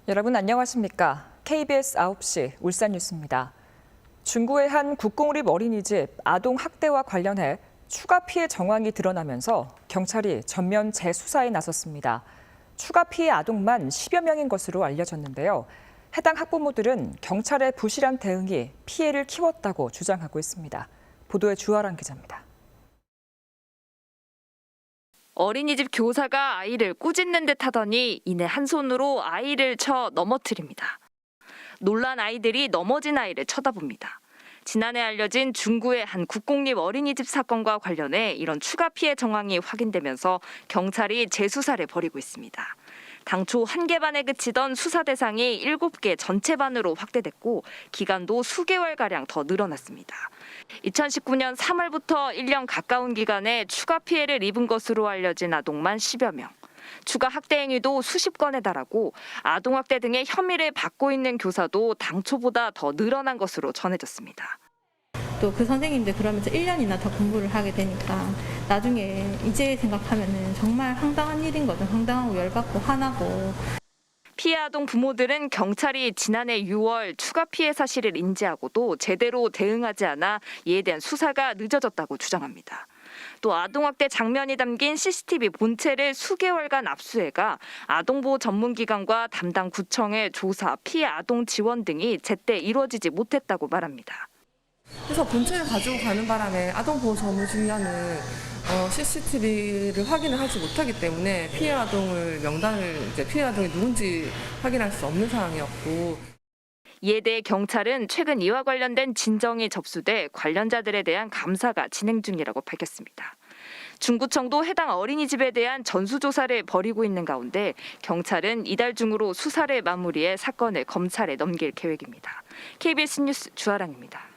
여러분 안녕하십니까? KBS 9시 울산 뉴스입니다. 중구의 한 국공립 어린이집 아동 학대와 관련해 추가 피해 정황이 드러나면서 경찰이 전면 재수사에 나섰습니다. 추가 피해 아동만 10여 명인 것으로 알려졌는데요. 해당 학부모들은 경찰의 부실한 대응이 피해를 키웠다고 주장하고 있습니다. 보도에 주아랑 기자입니다. 어린이집 교사가 아이를 꾸짖는 듯 하더니 이내 한 손으로 아이를 쳐 넘어뜨립니다. 놀란 아이들이 넘어진 아이를 쳐다봅니다. 지난해 알려진 중구의 한 국공립 어린이집 사건과 관련해 이런 추가 피해 정황이 확인되면서 경찰이 재수사를 벌이고 있습니다. 당초 1개 반에 그치던 수사 대상이 7개 전체 반으로 확대됐고 기간도 수개월가량 더 늘어났습니다. 2019년 3월부터 1년 가까운 기간에 추가 피해를 입은 것으로 알려진 아동만 10여 명. 추가 학대 행위도 수십 건에 달하고 아동학대 등의 혐의를 받고 있는 교사도 당초보다 더 늘어난 것으로 전해졌습니다. 또 그 선생님들 그러면서 1년이나 더 공부를 하게 되니까 나중에 이제 생각하면은 정말 황당한 일인 거죠. 황당하고 열받고 화나고. 피해 아동 부모들은 경찰이 지난해 6월 추가 피해 사실을 인지하고도 제대로 대응하지 않아 이에 대한 수사가 늦어졌다고 주장합니다. 또 아동학대 장면이 담긴 CCTV 본체를 수개월간 압수해가 아동보호 전문기관과 담당 구청의 조사, 피해 아동 지원 등이 제때 이루어지지 못했다고 말합니다. 그래서 본체를 가지고 가는 바람에 아동보호 전문기관은 CCTV를 확인을 하지 못하기 때문에 피해 아동을 피해 아동이 누군지 확인할 수 없는 상황이었고. 이에 대해 경찰은 최근 이와 관련된 진정이 접수돼 관련자들에 대한 감사가 진행 중이라고 밝혔습니다. 중구청도 해당 어린이집에 대한 전수조사를 벌이고 있는 가운데 경찰은 이달 중으로 수사를 마무리해 사건을 검찰에 넘길 계획입니다. KBS 뉴스 주아랑입니다.